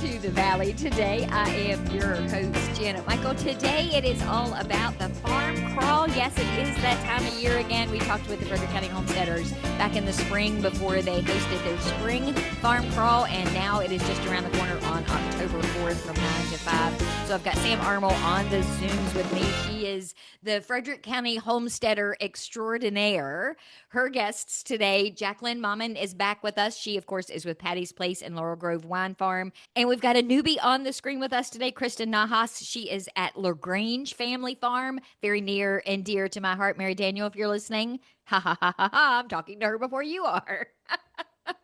to the Valley. Today, I am your host, Janet Michael. Today, it is all about the farm crawl. Yes, it is that time of year again. We talked with the Frederick County Homesteaders back in the spring before they hosted their spring farm crawl, and now it is just around the corner on October 4th from 9 to 5. So I've got Sam Armel on the Zooms with me. She is the Frederick County Homesteader extraordinaire. Her guests today, Jacqueline Mammon is back with us. She, of course, is with Patty's Place and Laurel Grove Wine Farm. And we've got a newbie on the screen with us today, Kristen Nahas. She is at LaGrange Family Farm, very near and dear to my heart. Mary Daniel, if you're listening, ha ha ha ha ha, I'm talking to her before you are.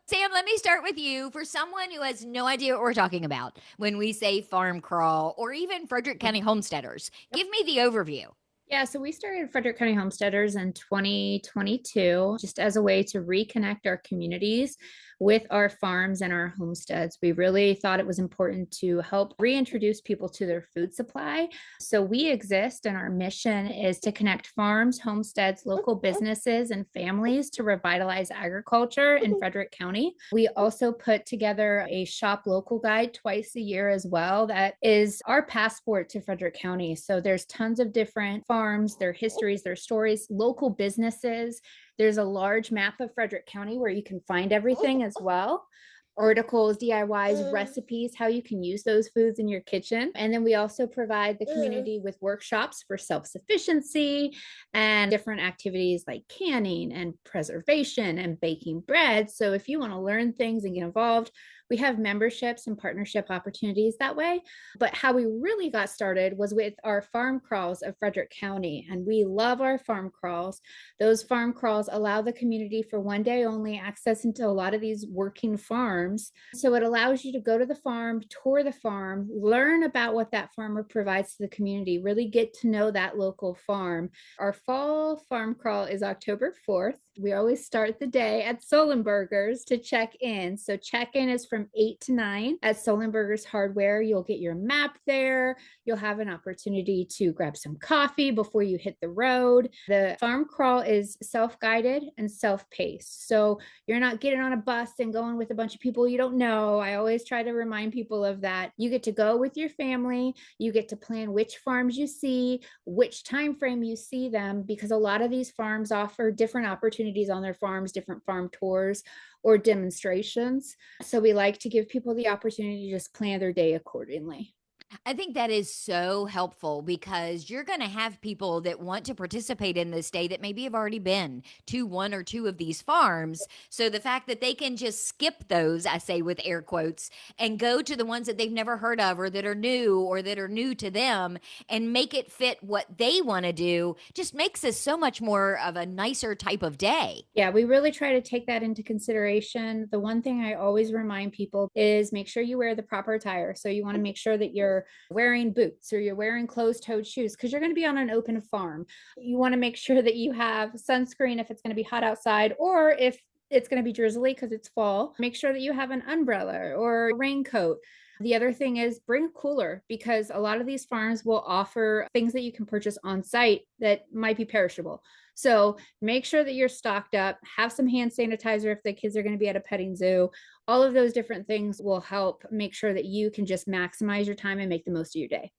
Sam, let me start with you. For someone who has no idea what we're talking about when we say farm crawl or even Frederick County Homesteaders, give me the overview. Yeah, so we started Frederick County Homesteaders in 2022 just as a way to reconnect our communities with our farms and our homesteads. We really thought it was important to help reintroduce people to their food supply. So we exist, and our mission is to connect farms, homesteads, local businesses, and families to revitalize agriculture in Frederick County. We also put together a shop local guide twice a year as well. That is our passport to Frederick County. So there's tons of different farms, their histories, their stories, local businesses. There's a large map of Frederick County where you can find everything as well. Articles, DIYs, recipes, how you can use those foods in your kitchen. And then we also provide the community with workshops for self-sufficiency and different activities like canning and preservation and baking bread. So if you want to learn things and get involved, we have memberships and partnership opportunities that way. But how we really got started was with our farm crawls of Frederick County. And we love our farm crawls. Those farm crawls allow the community for one day only access into a lot of these working farms. So it allows you to go to the farm, tour the farm, learn about what that farmer provides to the community, really get to know that local farm. Our fall farm crawl is October 4th. We always start the day at Solenberger's to check in. So check-in is from 8 to 9 at Solenberger's Hardware. You'll get your map there. You'll have an opportunity to grab some coffee before you hit the road. The farm crawl is self-guided and self-paced. So you're not getting on a bus and going with a bunch of people you don't know. I always try to remind people of that. You get to go with your family. You get to plan which farms you see, which time frame you see them, because a lot of these farms offer different opportunities on their farms, different farm tours or demonstrations. So we like to give people the opportunity to just plan their day accordingly. I think that is so helpful because you're going to have people that want to participate in this day that maybe have already been to one or two of these farms. So the fact that they can just skip those, I say with air quotes, and go to the ones that they've never heard of or that are new or that are new to them and make it fit what they want to do just makes this so much more of a nicer type of day. Yeah, we really try to take that into consideration. The one thing I always remind people is make sure you wear the proper attire. So you want to make sure that you're wearing boots or you're wearing closed-toed shoes because you're going to be on an open farm. You want to make sure that you have sunscreen if it's going to be hot outside, or if it's going to be drizzly because it's fall, make sure that you have an umbrella or a raincoat. The other thing is bring a cooler, because a lot of these farms will offer things that you can purchase on site that might be perishable. So make sure that you're stocked up, have some hand sanitizer if the kids are going to be at a petting zoo. All of those different things will help make sure that you can just maximize your time and make the most of your day.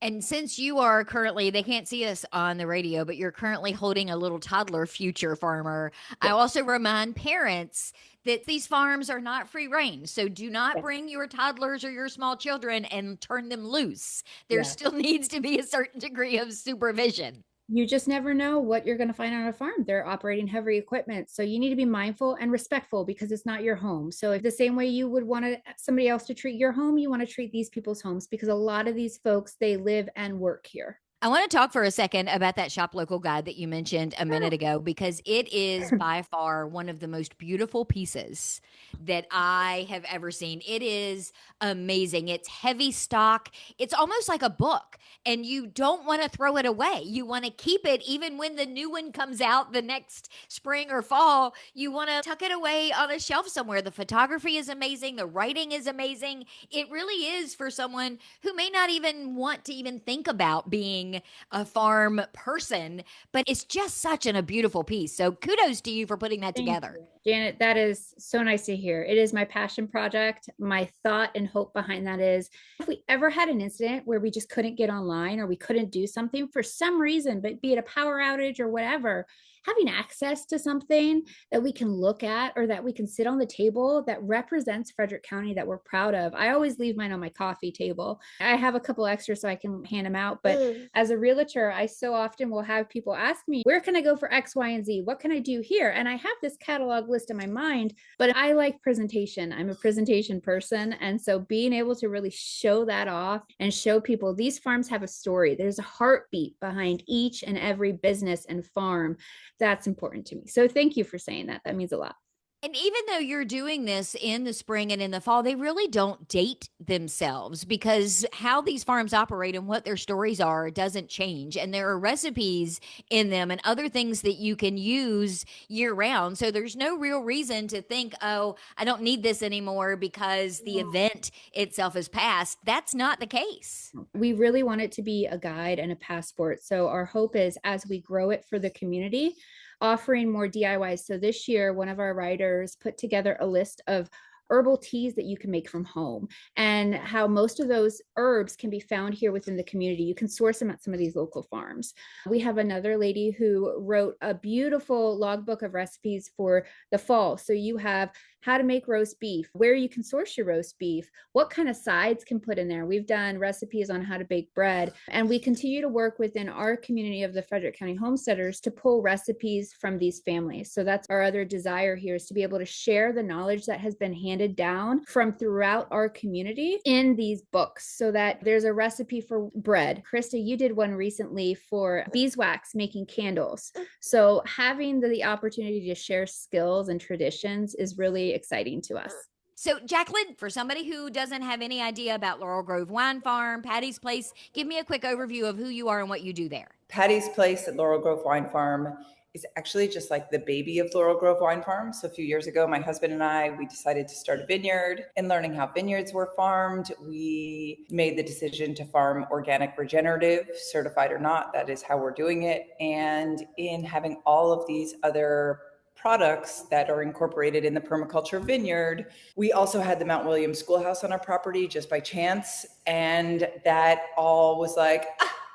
And since you are currently, they can't see us on the radio, but you're currently holding a little toddler future farmer. I also remind parents that these farms are not free range. So do not bring your toddlers or your small children and turn them loose. There still needs to be a certain degree of supervision. You just never know what you're going to find on a farm. They're operating heavy equipment. So you need to be mindful and respectful because it's not your home. So if the same way you would want somebody else to treat your home, you want to treat these people's homes, because a lot of these folks, they live and work here. I want to talk for a second about that shop local guide that you mentioned a minute ago, because it is by far one of the most beautiful pieces that I have ever seen. It is amazing. It's heavy stock. It's almost like a book, and you don't want to throw it away. You want to keep it even when the new one comes out the next spring or fall. You want to tuck it away on a shelf somewhere. The photography is amazing. The writing is amazing. It really is for someone who may not even want to even think about being being a farm person, but it's just such a beautiful piece. So kudos to you for putting that Thank together. you, Janet. That is so nice to hear. It is my passion project. My thought and hope behind that is if we ever had an incident where we just couldn't get online or we couldn't do something for some reason, but be it a power outage or whatever, having access to something that we can look at or that we can sit on the table that represents Frederick County that we're proud of. I always leave mine on my coffee table. I have a couple extra so I can hand them out. But as a realtor, I so often will have people ask me, where can I go for X, Y, and Z? What can I do here? And I have this catalog list in my mind, but I like presentation. I'm a presentation person. And so being able to really show that off and show people these farms have a story. There's a heartbeat behind each and every business and farm. That's important to me. So thank you for saying that. That means a lot. And even though you're doing this in the spring and in the fall, they really don't date themselves because how these farms operate and what their stories are doesn't change. And there are recipes in them and other things that you can use year round. So there's no real reason to think, oh, I don't need this anymore because the event itself is past. That's not the case. We really want it to be a guide and a passport. So our hope is as we grow it for the community, offering more DIYs. So this year, one of our writers put together a list of herbal teas that you can make from home and how most of those herbs can be found here within the community. You can source them at some of these local farms. We have another lady who wrote a beautiful logbook of recipes for the fall. So you have how to make roast beef, where you can source your roast beef, what kind of sides can put in there. We've done recipes on how to bake bread, and we continue to work within our community of the Frederick County Homesteaders to pull recipes from these families. So that's our other desire here, is to be able to share the knowledge that has been handed down from throughout our community in these books so that there's a recipe for bread. Krista, you did one recently for beeswax making candles. So having the opportunity to share skills and traditions is really exciting to us. So, Jacqueline, for somebody who doesn't have any idea about Laurel Grove Wine Farm, Patty's Place, give me a quick overview of who you are and what you do there. Patty's Place at Laurel Grove Wine Farm is actually just like the baby of Laurel Grove Wine Farm. So a few years ago, my husband and I, we decided to start a vineyard. In learning how vineyards were farmed, we made the decision to farm organic regenerative, certified or not. That is how we're doing it. And in having all of these other products that are incorporated in the permaculture vineyard. We also had the Mount William Schoolhouse on our property just by chance. And that all was like,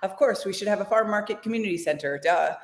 of course, we should have a farm market community center, duh.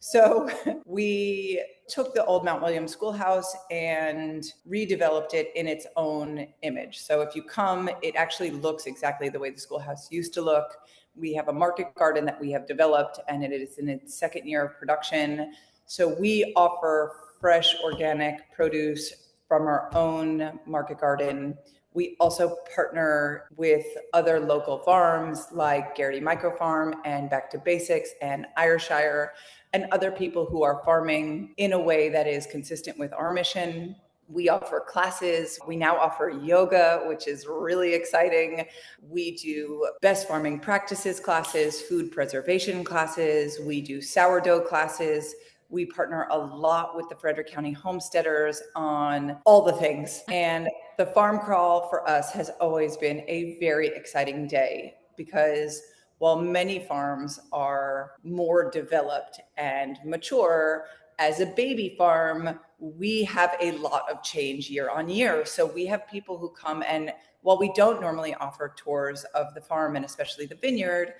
So we took the old Mount William Schoolhouse and redeveloped it in its own image. So if you come, it actually looks exactly the way the schoolhouse used to look. We have a market garden that we have developed, and it is in its second year of production. So we offer fresh organic produce from our own market garden. We also partner with other local farms like Garrity Micro Farm and Back to Basics and Ayrshire and other people who are farming in a way that is consistent with our mission. We offer classes. We now offer yoga, which is really exciting. We do best farming practices classes, food preservation classes. We do sourdough classes. We partner a lot with the Frederick County Homesteaders on all the things. And the farm crawl for us has always been a very exciting day because while many farms are more developed and mature, as a baby farm, we have a lot of change year on year. So we have people who come, and while we don't normally offer tours of the farm and especially the vineyard,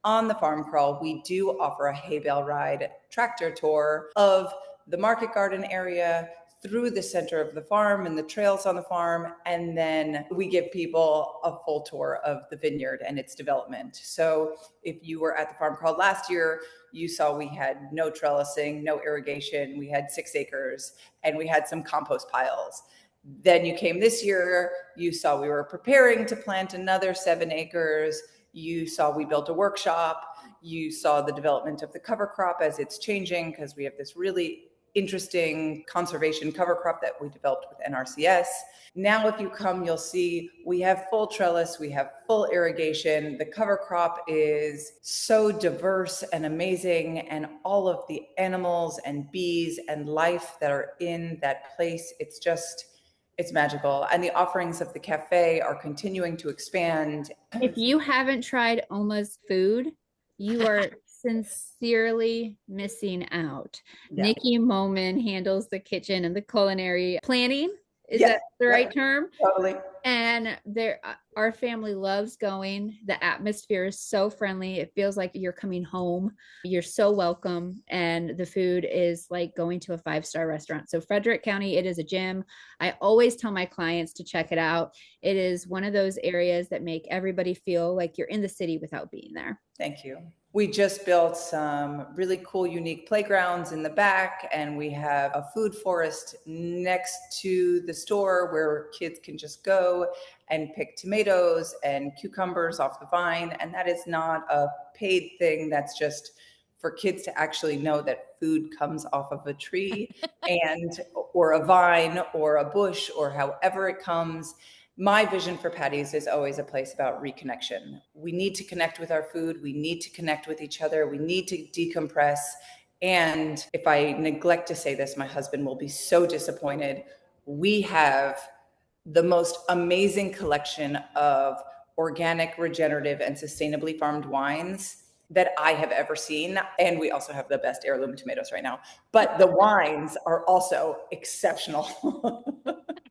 on the farm crawl, we do offer a hay bale ride tractor tour of the market garden area through the center of the farm and the trails on the farm. And then we give people a full tour of the vineyard and its development. So if you were at the farm crawl last year, you saw we had no trellising, no irrigation. We had 6 acres and we had some compost piles. Then you came this year, you saw we were preparing to plant another 7 acres. You saw we built a workshop. You saw the development of the cover crop as it's changing because we have this really interesting conservation cover crop that we developed with NRCS. Now, if you come, you'll see we have full trellis, we have full irrigation. The cover crop is so diverse and amazing, and all of the animals and bees and life that are in that place, it's magical. And the offerings of the cafe are continuing to expand. If you haven't tried Oma's food, You are sincerely missing out. Yeah. Nikki Moman handles the kitchen and the culinary planning. Is Yes. that the right Yep. term? Totally. And our family loves going. The atmosphere is so friendly. It feels like you're coming home. You're so welcome. And the food is like going to a 5-star restaurant. So Frederick County, it is a gem. I always tell my clients to check it out. It is one of those areas that make everybody feel like you're in the city without being there. Thank you. We just built some really cool, unique playgrounds in the back, and we have a food forest next to the store where kids can just go and pick tomatoes and cucumbers off the vine. And that is not a paid thing. That's just for kids to actually know that food comes off of a tree and or a vine or a bush or however it comes. My vision for Patty's is always a place about reconnection. We need to connect with our food. We need to connect with each other. We need to decompress. And if I neglect to say this, my husband will be so disappointed. We have the most amazing collection of organic, regenerative, and sustainably farmed wines that I have ever seen. And we also have the best heirloom tomatoes right now. But the wines are also exceptional.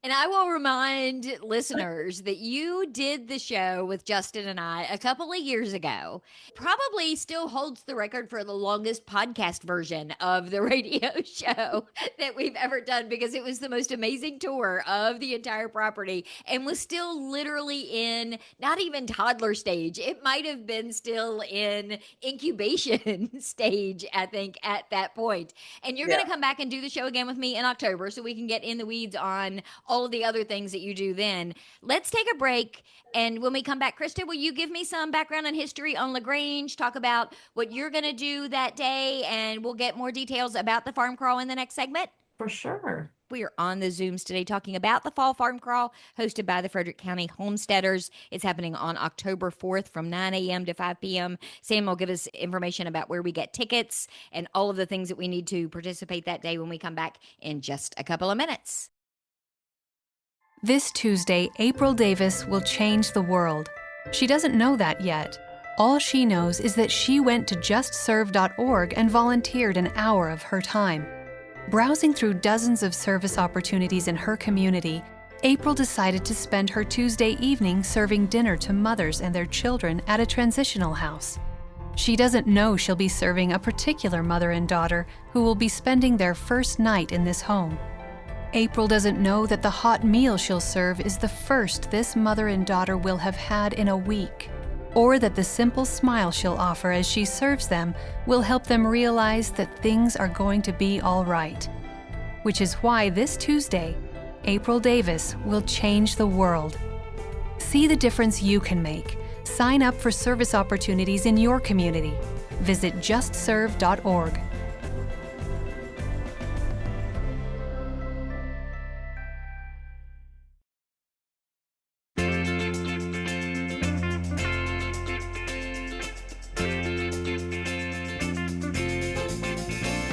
And I will remind listeners that you did the show with Justin and I a couple of years ago. Probably still holds the record for the longest podcast version of the radio show that we've ever done because it was the most amazing tour of the entire property and was still literally in not even toddler stage. It might have been still in incubation stage, I think, at that point. And you're going to come back and do the show again with me in October so we can get in the weeds on all of the other things that you do then. Let's take a break. And when we come back, Krista, will you give me some background and history on LaGrange? Talk about what you're going to do that day, and we'll get more details about the farm crawl in the next segment. For sure. We are on the Zooms today talking about the Fall Farm Crawl hosted by the Frederick County Homesteaders. It's happening on October 4th from 9 a.m. to 5 p.m. Sam will give us information about where we get tickets and all of the things that we need to participate that day when we come back in just a couple of minutes. This Tuesday, April Davis will change the world. She doesn't know that yet. All she knows is that she went to justserve.org and volunteered an hour of her time. Browsing through dozens of service opportunities in her community, April decided to spend her Tuesday evening serving dinner to mothers and their children at a transitional house. She doesn't know she'll be serving a particular mother and daughter who will be spending their first night in this home. April doesn't know that the hot meal she'll serve is the first this mother and daughter will have had in a week, or that the simple smile she'll offer as she serves them will help them realize that things are going to be all right. Which is why this Tuesday, April Davis will change the world. See the difference you can make. Sign up for service opportunities in your community. Visit justserve.org.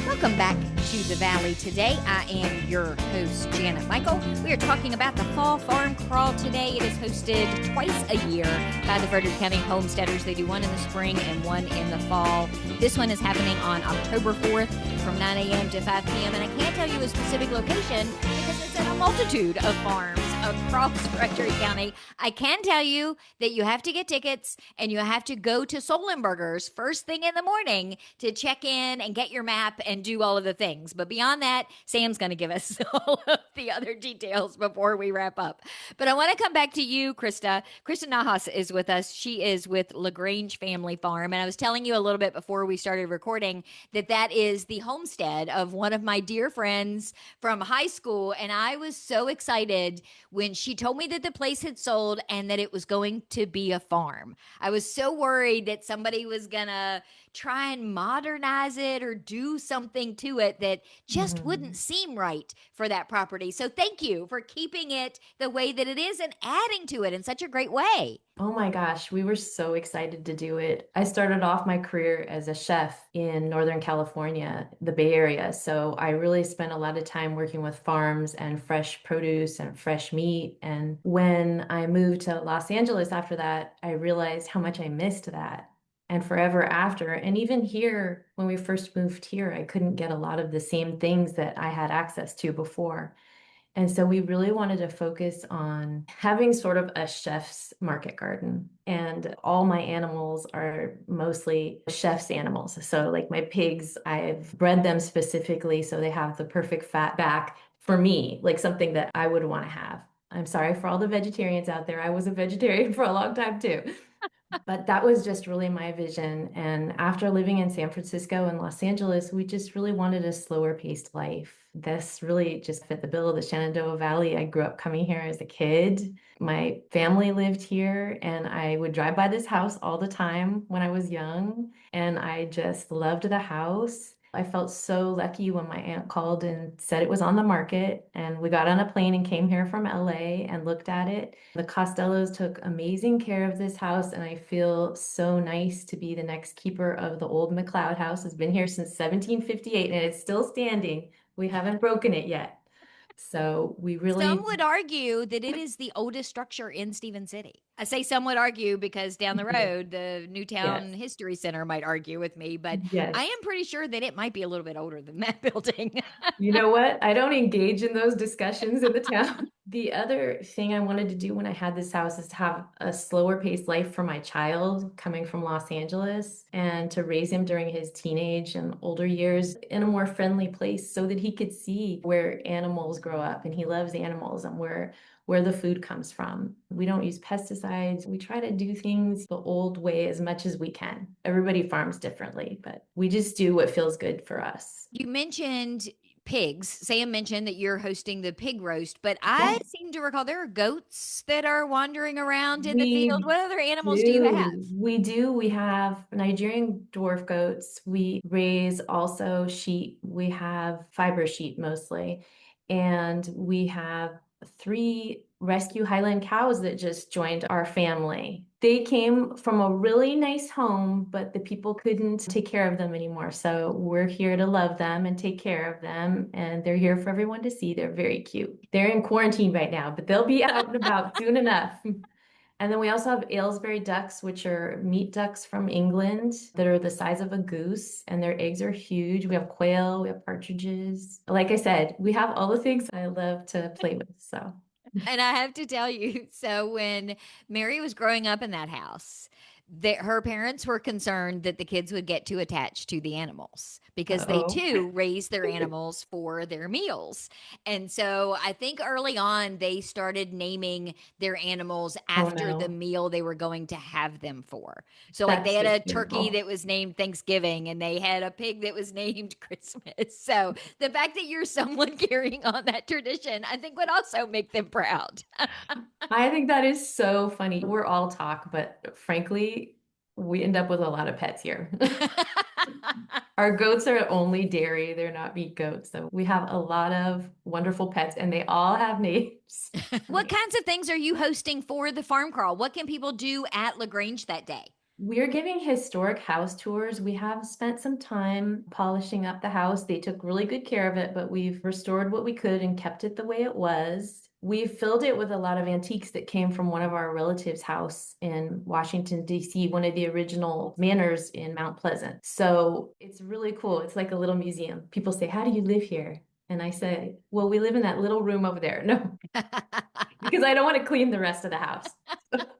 Welcome back to the Valley today. I am your host, Janet Michael. We are talking about the Fall Farm Crawl today. It is hosted twice a year by the Frederick County Homesteaders. They do one in the spring and one in the fall. This one is happening on October 4th from 9 a.m. to 5 p.m. And I can't tell you a specific location because it's at a multitude of farms across Frederick County. I can tell you that you have to get tickets and you have to go to Solenberger's first thing in the morning to check in and get your map and do all of the things. But beyond that, Sam's going to give us all of the other details before we wrap up. But I want to come back to you, Krista. Krista Nahas is with us. She is with LaGrange Family Farm. And I was telling you a little bit before we started recording that that is the homestead of one of my dear friends from high school. And I was so excited when she told me that the place had sold and that it was going to be a farm. I was so worried that somebody was going to try and modernize it or do something to it that just wouldn't seem right for that property. So thank you for keeping it the way that it is and adding to it in such a great way. Oh my gosh, we were so excited to do it. I started off my career as a chef in Northern California, the Bay Area. So I really spent a lot of time working with farms and fresh produce and fresh meat. And when I moved to Los Angeles after that, I realized how much I missed that. and forever after. And even here, when we first moved here, I couldn't get a lot of the same things that I had access to before. And so we really wanted to focus on having sort of a chef's market garden. And all my animals are mostly chef's animals. So like my pigs, I've bred them specifically so they have the perfect fat back for me, like something that I would want to have. I'm sorry for all the vegetarians out there. I was a vegetarian for a long time too. But that was just really my vision. And after living in San Francisco and Los Angeles, we just really wanted a slower paced life. This really just fit the bill of the Shenandoah Valley. I grew up coming here as a kid. My family lived here, and I would drive by this house all the time when I was young. And I just loved the house. I felt so lucky when my aunt called and said it was on the market, and we got on a plane and came here from LA and looked at it. The Costellos took amazing care of this house, and I feel so nice to be the next keeper of the old McLeod house. It's been here since 1758 and it's still standing. We haven't broken it yet. So we really... Some would argue that it is the oldest structure in Stephen City. I say some would argue because down the road, the Newtown Yes. History Center might argue with me, but Yes. I am pretty sure that it might be a little bit older than that building. You know what? I don't engage in those discussions in the town. The other thing I wanted to do when I had this house is to have a slower paced life for my child coming from Los Angeles, and to raise him during his teenage and older years in a more friendly place so that he could see where animals grow up, and he loves animals, and where the food comes from. We don't use pesticides. We try to do things the old way as much as we can. Everybody farms differently, but we just do what feels good for us. You mentioned pigs. Sam mentioned that you're hosting the pig roast, but I seem to recall there are goats that are wandering around in the field. What other animals do you have? We do. We have Nigerian dwarf goats. We raise also sheep. We have fiber sheep mostly. And we have 3 rescue Highland cows that just joined our family. They came from a really nice home, but the people couldn't take care of them anymore. So we're here to love them and take care of them. And they're here for everyone to see. They're very cute. They're in quarantine right now, but they'll be out and about soon enough. And then we also have Aylesbury ducks, which are meat ducks from England that are the size of a goose, and their eggs are huge. We have quail, we have partridges. Like I said, we have all the things I love to play with, so. And I have to tell you, so when Mary was growing up in that house, her parents were concerned that the kids would get too attached to the animals because they too raise their animals for their meals. And so I think early on they started naming their animals after the meal they were going to have them for. So like they had a turkey that was named Thanksgiving, and they had a pig that was named Christmas. So the fact that you're someone carrying on that tradition, I think would also make them proud. I think that is so funny. We're all talk, but frankly, we end up with a lot of pets here. Our goats are only dairy. They're not meat goats. So we have a lot of wonderful pets, and they all have names. What kinds of things are you hosting for the farm crawl? What can people do at LaGrange that day? We're giving historic house tours. We have spent some time polishing up the house. They took really good care of it, but we've restored what we could and kept it the way it was. We filled it with a lot of antiques that came from one of our relatives' house in Washington, D.C., one of the original manors in Mount Pleasant. So it's really cool. It's like a little museum. People say, "How do you live here?" And I say, "Well, we live in that little room over there." No, because I don't want to clean the rest of the house.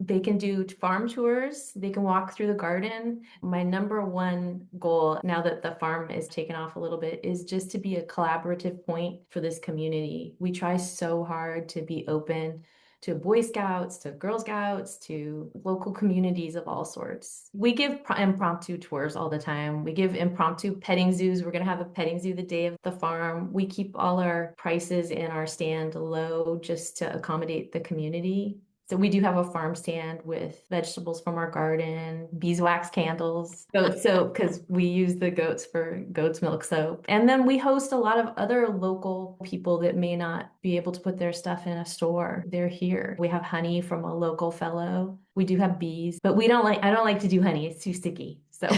They can do farm tours. They can walk through the garden. My number one goal, now that the farm is taken off a little bit, is just to be a collaborative point for this community. We try so hard to be open to Boy Scouts, to Girl Scouts, to local communities of all sorts. We give impromptu tours all the time. We give impromptu petting zoos. We're going to have a petting zoo the day of the farm. We keep all our prices in our stand low just to accommodate the community. So we do have a farm stand with vegetables from our garden, beeswax candles, goat soap, because we use the goats for goat's milk soap. And then we host a lot of other local people that may not be able to put their stuff in a store. They're here. We have honey from a local fellow. We do have bees, but I don't like to do honey. It's too sticky. So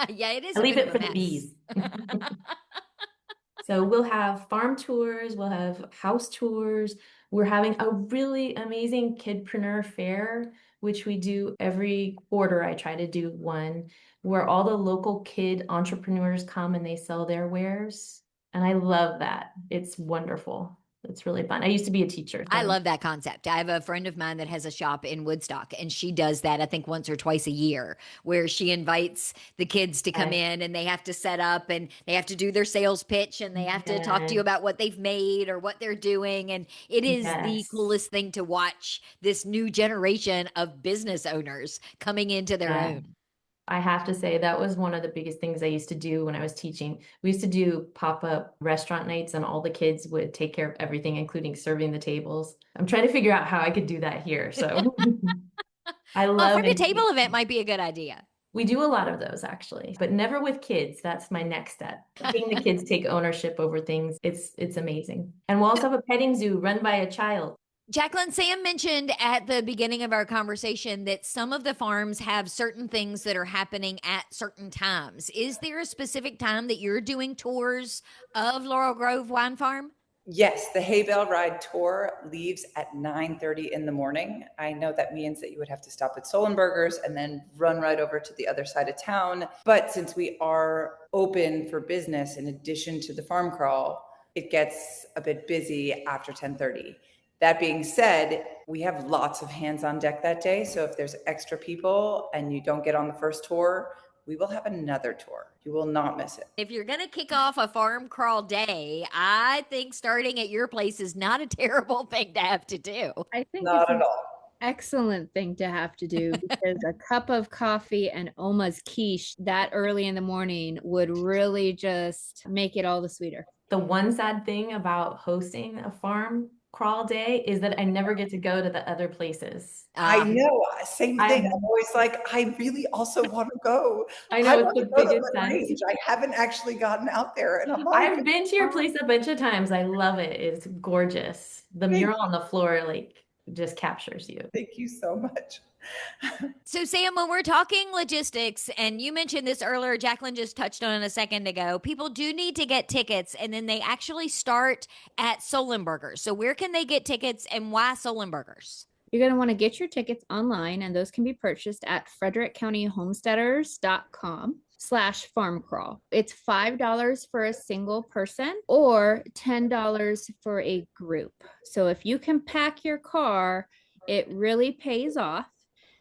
yeah, it is. I leave it for the bees. So we'll have farm tours, we'll have house tours. We're having a really amazing kidpreneur fair which we do every quarter. I try to do one where all the local kid entrepreneurs come and they sell their wares. And I love that. It's wonderful. It's really fun. I used to be a teacher. I love that concept. I have a friend of mine that has a shop in Woodstock, and she does that, I think, once or twice a year, where she invites the kids to come in and they have to set up and they have to do their sales pitch and they have to talk to you about what they've made or what they're doing. And it is the coolest thing to watch this new generation of business owners coming into their own. I have to say that was one of the biggest things I used to do when I was teaching. We used to do pop-up restaurant nights and all the kids would take care of everything, including serving the tables. I'm trying to figure out how I could do that here. So I love it. A table event might be a good idea. We do a lot of those actually, but never with kids. That's my next step. Seeing the kids take ownership over things. It's amazing. And we'll also have a petting zoo run by a child. Jacqueline, Sam mentioned at the beginning of our conversation that some of the farms have certain things that are happening at certain times. Is there a specific time that you're doing tours of Laurel Grove Wine Farm? Yes, the hay bale ride tour leaves at 9:30 in the morning. I know that means that you would have to stop at Solenberger's and then run right over to the other side of town. But since we are open for business in addition to the farm crawl, it gets a bit busy after 10:30. That being said, we have lots of hands on deck that day. So if there's extra people and you don't get on the first tour, we will have another tour. You will not miss it. If you're going to kick off a farm crawl day, I think starting at your place is not a terrible thing to have to do. I think not at all. Excellent thing to have to do, because a cup of coffee and Oma's quiche that early in the morning would really just make it all the sweeter. The one sad thing about hosting a farm crawl day is that I never get to go to the other places. I know, same thing. I'm always like, I really also want to go. I know, it's the biggest sense. I haven't actually gotten out there, and I'm like, I've been to your place a bunch of times. I love it. It's gorgeous. The mural on the floor just captures you. Thank you so much. So Sam, when we're talking logistics, and you mentioned this earlier, Jacqueline just touched on it a second ago, people do need to get tickets, and then they actually start at Solenberger's. So where can they get tickets, and why Solenberger's? You're going to want to get your tickets online, and those can be purchased at frederickcountyhomesteaders.com/farm crawl. It's $5 for a single person or $10 for a group. So if you can pack your car, it really pays off.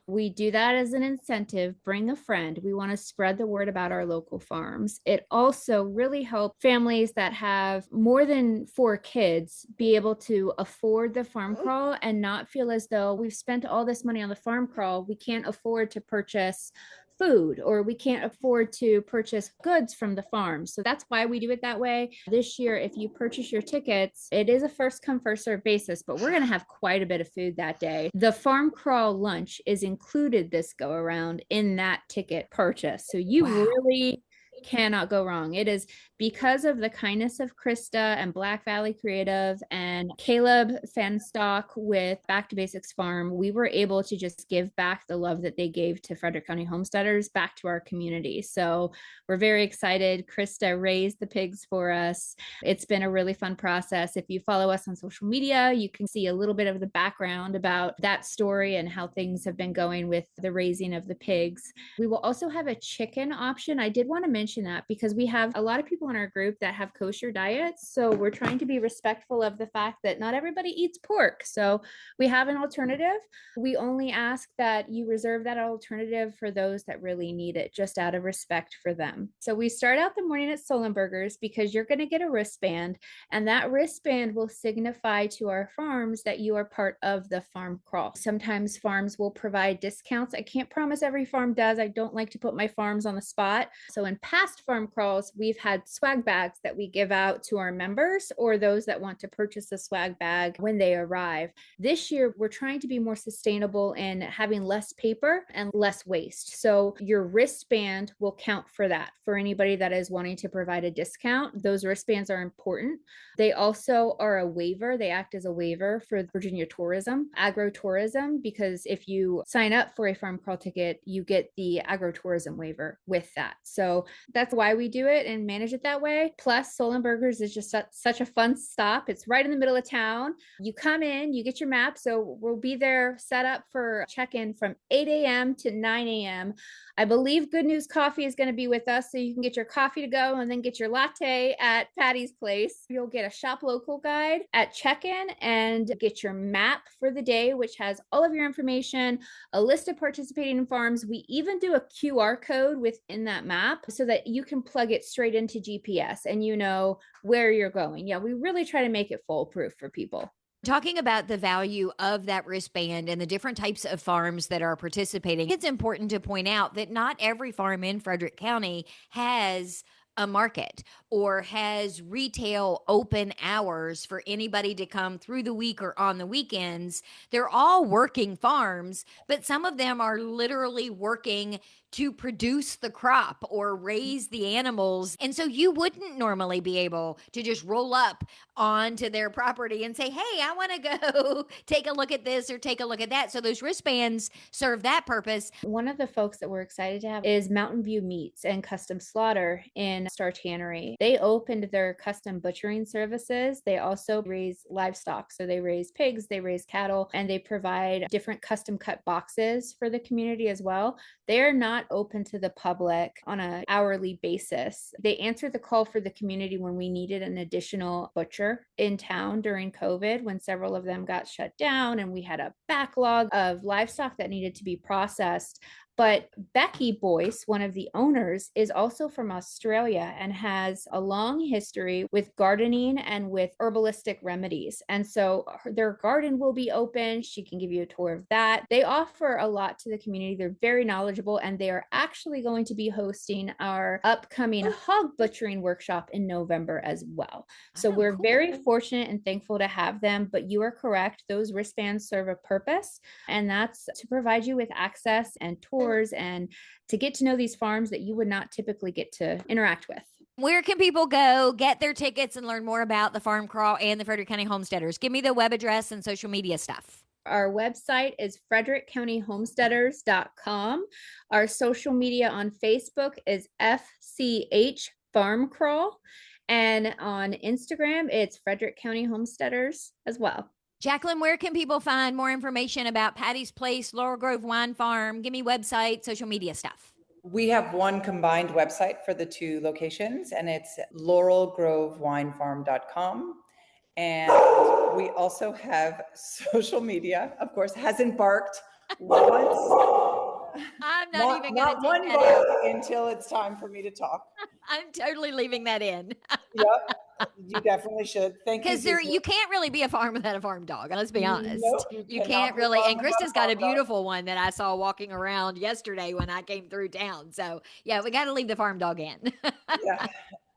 We do that as an incentive. Bring a friend. We want to spread the word about our local farms. It also really helps families that have more than 4 kids be able to afford the farm crawl and not feel as though we've spent all this money on the farm crawl. We can't afford to purchase food, or we can't afford to purchase goods from the farm. So that's why we do it that way. This year, if you purchase your tickets, it is a first come, first serve basis, but we're going to have quite a bit of food that day. The farm crawl lunch is included this go around in that ticket purchase. So you really cannot go wrong. It is because of the kindness of Krista and Black Valley Creative and Caleb Fenstock with Back to Basics Farm. We were able to just give back the love that they gave to Frederick County Homesteaders back to our community. So we're very excited. Krista raised the pigs for us. It's been a really fun process. If you follow us on social media, you can see a little bit of the background about that story and how things have been going with the raising of the pigs. We will also have a chicken option. I did want to mention that because we have a lot of people in our group that have kosher diets. So we're trying to be respectful of the fact that not everybody eats pork. So we have an alternative. We only ask that you reserve that alternative for those that really need it, just out of respect for them. So we start out the morning at Solenberger's because you're going to get a wristband, and that wristband will signify to our farms that you are part of the farm crawl. Sometimes farms will provide discounts. I can't promise every farm does. I don't like to put my farms on the spot. So in past farm crawls, we've had swag bags that we give out to our members or those that want to purchase a swag bag when they arrive. This year, we're trying to be more sustainable in having less paper and less waste. So your wristband will count for that. For anybody that is wanting to provide a discount, those wristbands are important. They also are a waiver. They act as a waiver for Virginia tourism, agro-tourism, because if you sign up for a farm crawl ticket, you get the agro-tourism waiver with that. So That's why we do it and manage it that way. Plus, Soul and Burgers is just such a fun stop. It's right in the middle of town. You come in, you get your map. So we'll be there set up for check-in from 8 a.m. to 9 a.m. I believe Good News Coffee is going to be with us. So you can get your coffee to go and then get your latte at Patty's Place. You'll get a shop local guide at check-in and get your map for the day, which has all of your information, a list of participating farms. We even do a QR code within that map so that you can plug it straight into GPS and you know where you're going. Yeah, we really try to make it foolproof for people. Talking about the value of that wristband and the different types of farms that are participating, it's important to point out that not every farm in Frederick County has a market or has retail open hours for anybody to come through the week or on the weekends. They're all working farms, but some of them are literally working to produce the crop or raise the animals. And so you wouldn't normally be able to just roll up onto their property and say, hey, I want to go take a look at this or take a look at that. So those wristbands serve that purpose. One of the folks that we're excited to have is Mountain View Meats and Custom Slaughter in Star Tannery. They opened their custom butchering services. They also raise livestock. So they raise pigs, they raise cattle, and they provide different custom cut boxes for the community as well. They are not open to the public on an hourly basis. They answered the call for the community when we needed an additional butcher in town during COVID, when several of them got shut down and we had a backlog of livestock that needed to be processed. But Becky Boyce, one of the owners, is also from Australia and has a long history with gardening and with herbalistic remedies. And so their garden will be open. She can give you a tour of that. They offer a lot to the community. They're very knowledgeable, and they are actually going to be hosting our upcoming hog butchering workshop in November as well. So we're very fortunate and thankful to have them. But you are correct. Those wristbands serve a purpose, and that's to provide you with access and tours and to get to know these farms that you would not typically get to interact with. Where can people go, get their tickets, and learn more about the Farm Crawl and the Frederick County Homesteaders? Give me the web address and social media stuff. Our website is frederickcountyhomesteaders.com. Our social media on Facebook is FCH Farm Crawl. And on Instagram, it's Frederick County Homesteaders as well. Jacqueline, where can people find more information about Patty's Place, Laurel Grove Wine Farm? Give me website, social media stuff. We have one combined website for the two locations, and it's laurelgrovewinefarm.com. And we also have social media, of course, hasn't barked once. I'm not even going to take one that bark out until it's time for me to talk. I'm totally leaving that in. Yep, you definitely should. Thank you. Because you can't really be a farm without a farm dog. Let's be honest. Nope, you cannot can't be really. farm And without Krista's a got a farm dog. beautiful one that I saw walking around yesterday when I came through town. So yeah, we got to leave the farm dog in. Yeah.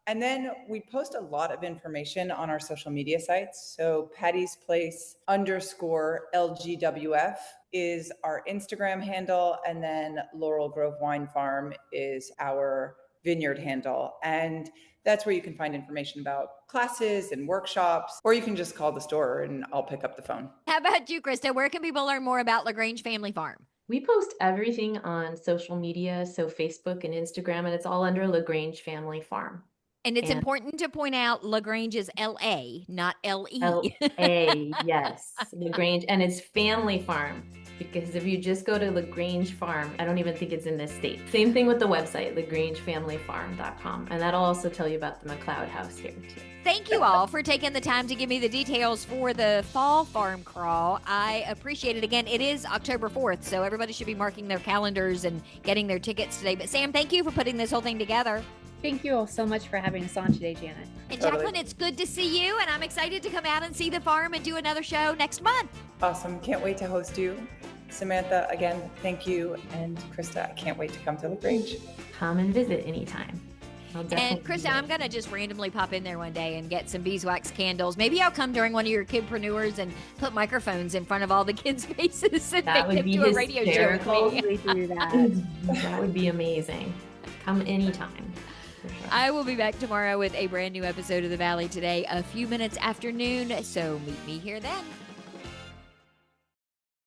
And then we post a lot of information on our social media sites. So Patty's Place _LGWF is our Instagram handle. And then Laurel Grove Wine Farm is our vineyard handle. And that's where you can find information about classes and workshops, or you can just call the store and I'll pick up the phone. How about you, Krista? Where can people learn more about LaGrange Family Farm? We post everything on social media, so Facebook and Instagram, and it's all under LaGrange Family Farm. And it's important to point out LaGrange is LA, not LE. LA, yes. LaGrange, and it's family farm, because if you just go to LaGrange Farm, I don't even think it's in this state. Same thing with the website, lagrangefamilyfarm.com. And that'll also tell you about the McLeod house here too. Thank you all for taking the time to give me the details for the Fall Farm Crawl. I appreciate it. Again, it is October 4th, so everybody should be marking their calendars and getting their tickets today. But Sam, thank you for putting this whole thing together. Thank you all so much for having us on today, Janet. And Jacqueline, it's good to see you, and I'm excited to come out and see the farm and do another show next month. Awesome. Can't wait to host you. Samantha, again, thank you. And Krista, I can't wait to come to LaGrange. Come and visit anytime. And Krista, I'm going to just randomly pop in there one day and get some beeswax candles. Maybe I'll come during one of your kidpreneurs and put microphones in front of all the kids' faces and That make would them be do a radio show with me. Do that. That would be amazing. Come anytime. For sure. I will be back tomorrow with a brand new episode of The Valley Today, a few minutes after noon. So meet me here then.